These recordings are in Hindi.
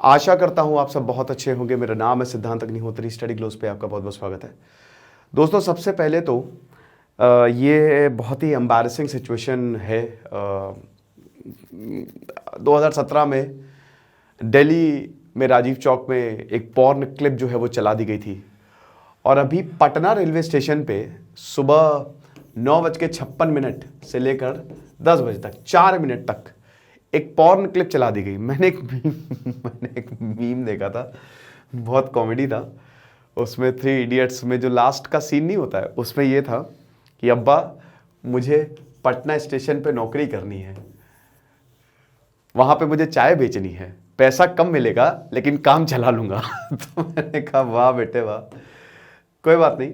आशा करता हूँ आप सब बहुत अच्छे होंगे। मेरा नाम है सिद्धांत अग्निहोत्री, स्टडी ग्लोस पे आपका बहुत बहुत स्वागत है। दोस्तों, सबसे पहले तो ये बहुत ही एम्बैरेसिंग सिचुएशन है। 2017 में दिल्ली में राजीव चौक में एक पॉर्न क्लिप जो है वो चला दी गई थी, और अभी पटना रेलवे स्टेशन पे सुबह 9:56 से लेकर 10 बजे तक 4 मिनट तक एक पॉर्न क्लिप चला दी गई। मैंने एक मीम देखा था, बहुत कॉमेडी था। उसमें 3 इडियट्स में जो लास्ट का सीन नहीं होता है, उसमें ये था कि अब्बा मुझे पटना स्टेशन पे नौकरी करनी है, वहां पे मुझे चाय बेचनी है, पैसा कम मिलेगा लेकिन काम चला लूंगा। तो मैंने कहा वाह बेटे वाह, कोई बात नहीं।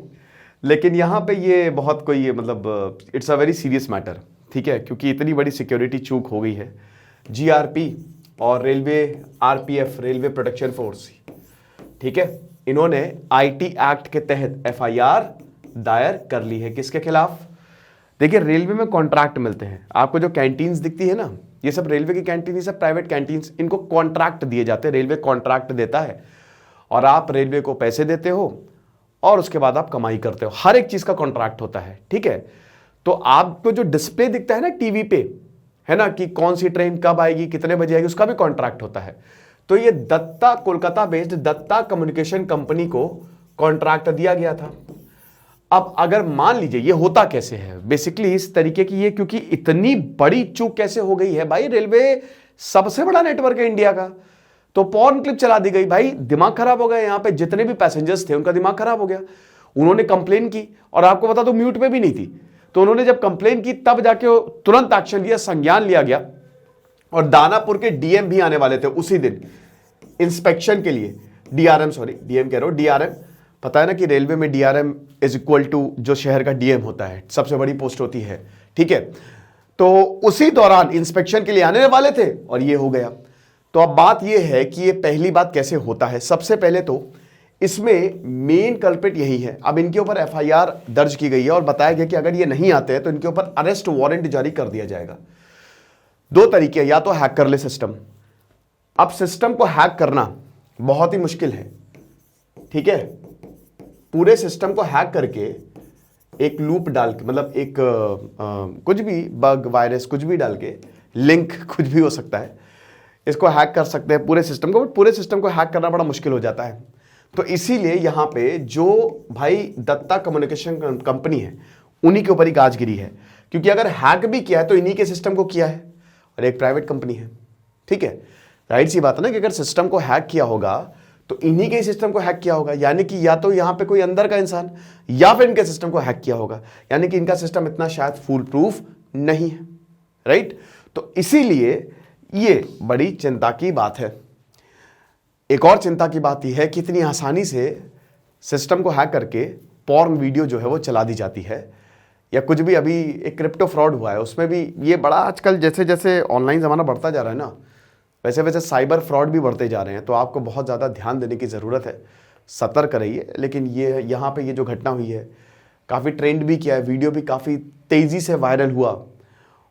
लेकिन यहाँ पे ये बहुत कोई मतलब it's a very serious matter, ठीक है, क्योंकि इतनी बड़ी सिक्योरिटी चूक हो गई है। जीआरपी और railway RPF, railway protection force, ठीक है, इन्होंने आईटी एक्ट के तहत एफआईआर दायर कर ली है। किसके खिलाफ? देखिए, रेलवे में कॉन्ट्रैक्ट मिलते हैं। आपको जो कैंटीन्स दिखती है ना, ये सब रेलवे की कैंटीन, ये सब प्राइवेट कैंटीन्स, इनको कॉन्ट्रैक्ट दिए जाते हैं। रेलवे कॉन्ट्रैक्ट देता है और आप रेलवे को पैसे देते हो और उसके बाद आप कमाई करते हो। हर एक चीज का कॉन्ट्रैक्ट होता है, ठीक है। तो आपको जो डिस्प्ले दिखता है ना टीवी पे, है ना, कि कौन सी ट्रेन कब आएगी, कितने बजे आएगी, उसका भी कॉन्ट्रैक्ट होता है। तो ये Datta, Kolkata based Datta communication company को कॉन्ट्रैक्ट दिया गया था। अब अगर मान लीजिए, ये होता कैसे है बेसिकली इस तरीके की, ये क्योंकि इतनी बड़ी चूक कैसे हो गई है भाई, रेलवे सबसे बड़ा नेटवर्क है इंडिया का, तो पॉर्न क्लिप चला दी गई। भाई दिमाग खराब हो गया, यहां पे जितने भी पैसेंजर्स थे उनका दिमाग खराब हो गया। उन्होंने कंप्लेन की, और आपको बता दो म्यूट पे भी नहीं थी। तो उन्होंने जब कंप्लेन की तब जाके तुरंत एक्शन लिया, संज्ञान लिया गया, और दानापुर के डीएम भी आने वाले थे उसी दिन इंस्पेक्शन के लिए। डीआरएम, सॉरी डीएम कह रहा हूं, डीआरएम। पता है ना कि रेलवे में डीआरएम इज इक्वल टू जो शहर का डीएम होता है, सबसे बड़ी पोस्ट होती है, ठीक है। तो उसी दौरान इंस्पेक्शन के लिए आने वाले थे और ये हो गया। तो अब बात यह है कि ये पहली बात कैसे होता है। सबसे पहले तो इसमें मेन कल्प्रिट यही है। अब इनके ऊपर एफआईआर दर्ज की गई है और बताया गया कि अगर ये नहीं आते हैं तो इनके ऊपर अरेस्ट वारंट जारी कर दिया जाएगा। 2 तरीके, या तो हैक कर ले सिस्टम। अब सिस्टम को हैक करना बहुत ही मुश्किल है, ठीक है। पूरे सिस्टम को हैक करके एक लूप डाल के, मतलब एक कुछ भी बग, वायरस, कुछ भी डाल के, लिंक कुछ भी हो सकता है, इसको हैक कर सकते हैं पूरे सिस्टम को। बट पूरे सिस्टम को हैक करना बड़ा मुश्किल हो जाता है। तो इसीलिए यहां पे जो भाई दत्ता कम्युनिकेशन कंपनी है, उन्हीं के ऊपर ही गाज गिरी है, क्योंकि अगर हैक भी किया है तो इन्हीं के सिस्टम को किया है, और एक प्राइवेट कंपनी है, ठीक है। राइट सी बात है ना, कि अगर सिस्टम को हैक किया होगा तो इन्हीं के सिस्टम को हैक किया होगा, यानी कि या तो यहां पे कोई अंदर का इंसान, या फिर इनके सिस्टम को हैक किया होगा, यानी कि इनका सिस्टम इतना शायद फुल प्रूफ नहीं है, राइट। तो इसीलिए ये बड़ी चिंता की बात है। एक और चिंता की बात यह है कि इतनी आसानी से सिस्टम को हैक करके पॉर्न वीडियो जो है वो चला दी जाती है, या कुछ भी। अभी एक क्रिप्टो फ्रॉड हुआ है, उसमें भी ये बड़ा, आजकल जैसे जैसे ऑनलाइन ज़माना बढ़ता जा रहा है ना, वैसे वैसे साइबर फ्रॉड भी बढ़ते जा रहे हैं। तो आपको बहुत ज़्यादा ध्यान देने की ज़रूरत है, सतर्क रहिए। लेकिन ये यहाँ पे ये जो घटना हुई है, काफ़ी ट्रेंड भी किया है, वीडियो भी काफ़ी तेज़ी से वायरल हुआ,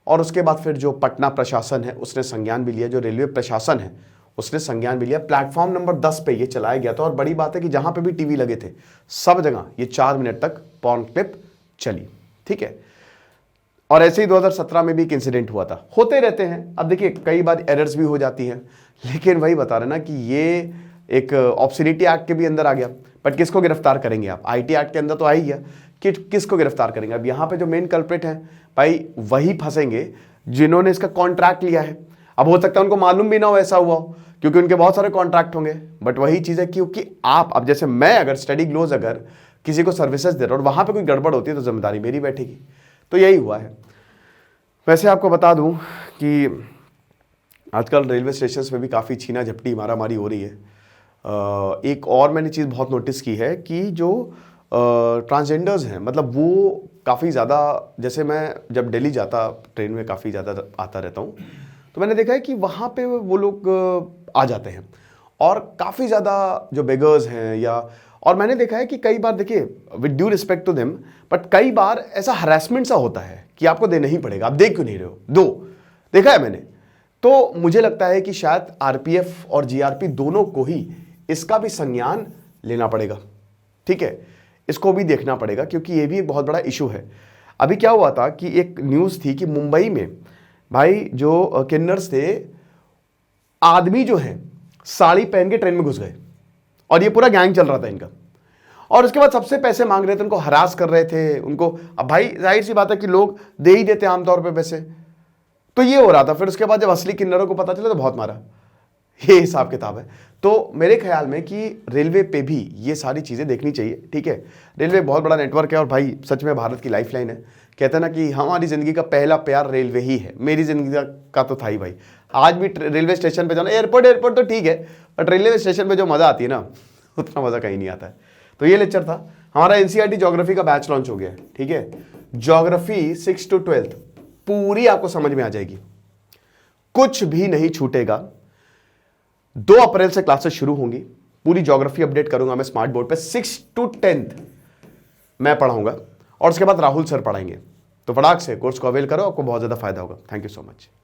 और उसके बाद फिर जो पटना प्रशासन है उसने संज्ञान भी लिया, जो रेलवे प्रशासन है उसने संज्ञान भी लिया। प्लेटफॉर्म नंबर 10 पे ये चलाया गया था, और बड़ी बात है कि जहां पे भी टीवी लगे थे सब जगह ये 4 मिनट तक पॉर्न क्लिप चली, ठीक है। और ऐसे ही 2017 में भी एक इंसिडेंट हुआ था। होते रहते हैं। अब देखिए, कई बार एरर्स भी हो जाती हैं, लेकिन वही बता रहे ना कि ये एक ऑब्सोनिटी एक्ट के भी अंदर आ गया। बट किसको गिरफ्तार करेंगे आप? आईटी एक्ट के अंदर तो आ ही गया कि किसको गिरफ्तार करेंगे। अब यहाँ पे जो मेन कल्प्रिट है भाई, वही फंसेंगे जिन्होंने इसका कॉन्ट्रैक्ट लिया है। अब हो सकता है उनको मालूम भी ना हो ऐसा हुआ हो, क्योंकि उनके बहुत सारे कॉन्ट्रैक्ट होंगे। बट वही चीज़ है क्योंकि आप, अब जैसे मैं अगर स्टडी ग्लोस अगर किसी को सर्विसेज दे रहा हूँ और वहाँ पे कोई गड़बड़ होती है तो जिम्मेदारी मेरी बैठेगी। तो यही हुआ है। वैसे आपको बता दूं कि आजकल रेलवे स्टेशन में भी काफ़ी छीना झपटी, मारामारी हो रही है। एक और मैंने चीज़ बहुत नोटिस की है कि जो ट्रांसजेंडर्स हैं, मतलब वो काफ़ी ज़्यादा, जैसे मैं जब दिल्ली जाता ट्रेन में काफ़ी ज़्यादा आता रहता हूँ, तो मैंने देखा है कि वहाँ पे वो लोग आ जाते हैं, और काफ़ी ज़्यादा जो बेगर्स हैं, या और मैंने देखा है कि कई बार, देखिए with due respect to them, but कई बार ऐसा हरासमेंट सा होता है कि आपको देना ही पड़ेगा, आप दे क्यों नहीं रहे हो, दो। देखा है मैंने तो मुझे लगता है कि शायद आरपीएफ और जीआरपी दोनों को ही इसका भी संज्ञान लेना पड़ेगा। ठीक है, इसको भी देखना पड़ेगा क्योंकि ये भी एक बहुत बड़ा इशू है। अभी क्या हुआ था कि एक न्यूज़ थी कि मुंबई में भाई जो किन्नर्स थे, आदमी जो है साड़ी पहन के ट्रेन में घुस गए और ये पूरा गैंग चल रहा था इनका, और उसके बाद सबसे पैसे मांग रहे थे, उनको हरास कर रहे थे उनको। अब भाई जाहिर सी बात है कि लोग दे ही देते आमतौर पे पैसे, तो ये हो रहा था। फिर उसके बाद जब असली किन्नरों को पता चला तो बहुत मारा, ये हिसाब किताब है। तो मेरे ख्याल में कि रेलवे पे भी ये सारी चीज़ें देखनी चाहिए। ठीक है, रेलवे बहुत बड़ा नेटवर्क है और भाई सच में भारत की लाइफलाइन है। कहते हैं ना कि हमारी ज़िंदगी का पहला प्यार रेलवे ही है। मेरी ज़िंदगी का तो था ही भाई। आज भी रेलवे स्टेशन पे जाना, एयरपोर्ट तो ठीक है, बट रेलवे स्टेशन पे जो मज़ा आती है ना, उतना मज़ा कहीं नहीं आता है। तो ये लेक्चर था हमारा। एनसीईआरटी ज्योग्राफी का बैच लॉन्च हो गया है। ठीक है, ज्योग्राफी 6 to 12 पूरी आपको समझ में आ जाएगी, कुछ भी नहीं छूटेगा। 2 अप्रैल से क्लासेस शुरू होंगी, पूरी ज्योग्राफी अपडेट करूंगा मैं स्मार्ट बोर्ड पे। 6 to 10 मैं पढ़ाऊंगा और उसके बाद राहुल सर पढ़ाएंगे। तो फटाक से कोर्स को अवेल करो, आपको बहुत ज़्यादा फायदा होगा। Thank you so much.